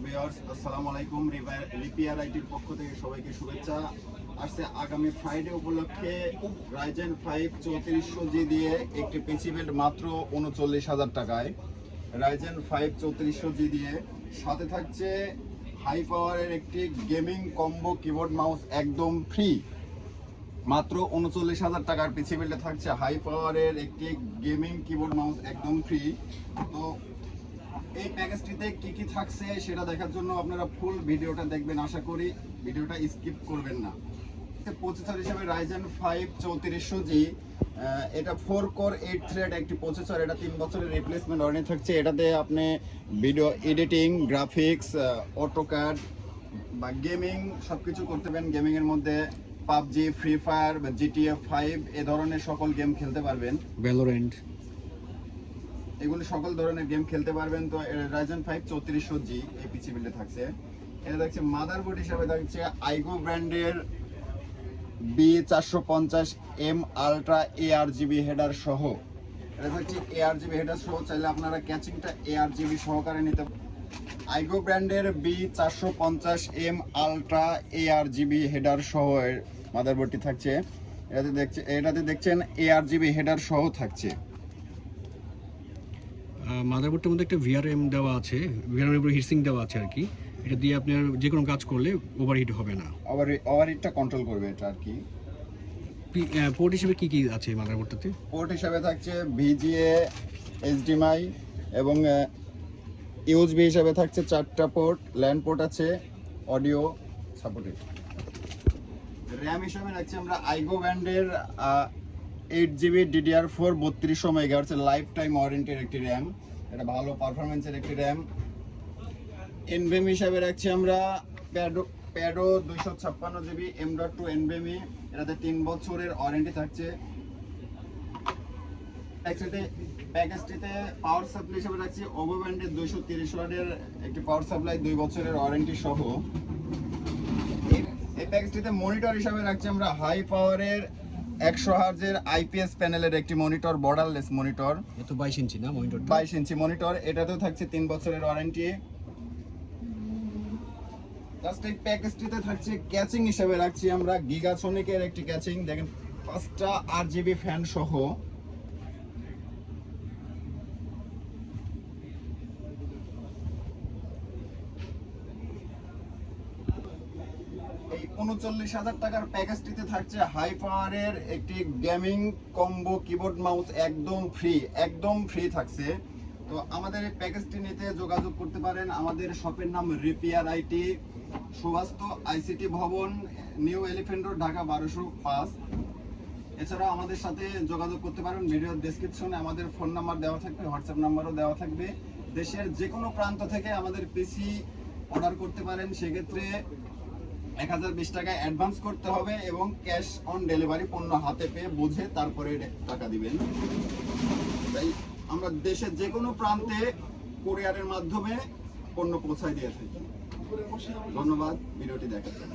Viewers, আসসালামু আলাইকুম। Repair আইটির পক্ষ থেকে সবাইকে শুভেচ্ছা। আসছে আগামী ফ্রাইডে উপলক্ষে রাইজেন 5 3400G দিয়ে একটি পিসি বিল্ড মাত্র 39,000 টাকায়। রাইজেন 5 3400G দিয়ে সাথে থাকছে হাই পাওয়ারের একটি গেমিং কম্বো কিবোর্ড মাউস একদম ফ্রি। মাত্র 39,000 টাকার পিসি বিল্ডে থাকছে হাই পাওয়ারের একটি গেমিং কিবোর্ড মাউস একদম ফ্রি। তো এই প্যাকেজটিতে কি কি থাকছে সেটা দেখার জন্য আপনারা ফুল ভিডিওটা দেখবেন, আশা করি ভিডিওটা স্কিপ করবেন না। প্রসেসর হিসেবে রাইজেন 5 3400G, এটা 4 কোর 8 থ্রেড একটি প্রসেসর। এটা 3 বছরের রিপ্লেসমেন্ট ওয়ারেন্টি থাকছে। এটাতে আপনি ভিডিও এডিটিং, গ্রাফিক্স, অটোক্যাড বা গেমিং সব কিছু করতে পারেন। গেমিংয়ের মধ্যে পাবজি, ফ্রি ফায়ার বা GTA 5 এ ধরনের সকল গেম খেলতে পারবেন। ভ্যালোরেন্ট, এগুলো সকল ধরনের গেম খেলতে পারবেন। তো রাইজেন 5 3400G এই পিসি বিল্ডে থাকছে। এটা দেখছে মাদারবোর্ড হিসাবে থাকছে আইগো ব্র্যান্ডের B450M আলট্রা ARGB হেডার সহ। এটা হচ্ছে ARGB হেডার সহ, চাইলে আপনারা ক্যাচিংটা ARGB সহকারে নিতে পারেন। আইগো ব্র্যান্ডের B450M আলট্রা ARGB হেডার সহ মাদারবোর্ডটি থাকছে। এটাতে দেখছেন ARGB হেডার সহ থাকছে। মাদারবোর্ডটার মধ্যে একটা VRM দেওয়া আছে, VRM এর উপরে হিটসিং দেওয়া আছে আর কি। এটা দিয়ে আপনার যে কোনো কাজ করলে ওভারহিট হবে না, ওভারহিটটা কন্ট্রোল করবে এটা আর কি। পোর্ট হিসেবে কি কি আছে মাদারবোর্ডটাতে? পোর্ট হিসাবে থাকছে VGA, HDMI এবং USB হিসাবে থাকছে 4টা পোর্ট। ল্যান্ড পোর্ট আছে, অডিও সাপোর্টেড। র্যাম হিসাবে রাখছি আমরা আইগো ব্র্যান্ডের 8GB DDR4 3200 MHz life time ওয়ারেন্টির একটি র্যাম। এটা ভালো পারফরমেন্সের একটি র্যাম। এনভিএমই হিসাবে রাখছি আমরা প্যাডো 256GB M.2 NVMe। এটাতে 3 বছরের ওয়ারেন্টি থাকছে। প্যাকেজটিতে পাওয়ার সাপ্লাই হিসেবে রাখছি ওভো ব্র্যান্ডের 230 ওয়াটের একটি পাওয়ার সাপ্লাই 2 বছরের ওয়ারেন্টি সহ। এই প্যাকেজটিতে মনিটর হিসাবে রাখছি আমরা হাই পাওয়ারের 100 হার্জের IPS প্যানেলের একটি মনিটর, বর্ডারলেস মনিটর। এত 22 ইঞ্চি না মনিটর? 22 inch monitor. এটাতেও থাকছে 3 বছরের ওয়ারেন্টি। জাস্ট এই প্যাকেজটিতে থাকছে ক্যাচিং হিসেবে রাখছি আমরা গিগাসনিকের একটি ক্যাচিং, দেখেন 5টা RGB ফ্যান সহ। এই 39,000 টাকার প্যাকেজটিতে থাকছে হাই পাওয়ারের একটি গেমিং কম্বো কিবোর্ড মাউস একদম ফ্রি থাকছে। তো আমাদের এই প্যাকেজটি নিতে যোগাযোগ করতে পারেন। আমাদের শপের নাম রিপেয়ার আইটি, সুবাস্ত ICT ভবন, নিউ এলিফ্যান্ট রোড, ঢাকা 1205। এছাড়াও আমাদের সাথে যোগাযোগ করতে পারেন। ভিডিওর ডেসক্রিপশনে আমাদের ফোন নাম্বার দেওয়া থাকবে, হোয়াটসঅ্যাপ নাম্বারও দেওয়া থাকবে। দেশের যে কোনো প্রান্ত থেকে আমাদের পিসি অর্ডার করতে পারেন। সেক্ষেত্রে 1020 টাকা অ্যাডভান্স করতে হবে এবং ক্যাশ অন ডেলিভারি, পণ্য হাতে পেয়ে বুঝে তারপরে টাকা দিবেন। তাই আমরা দেশের যে কোনো প্রান্তে কুরিয়ারের মাধ্যমে পণ্য পৌঁছায় দিয়ে থাকি। ধন্যবাদ ভিডিওটি দেখার জন্য।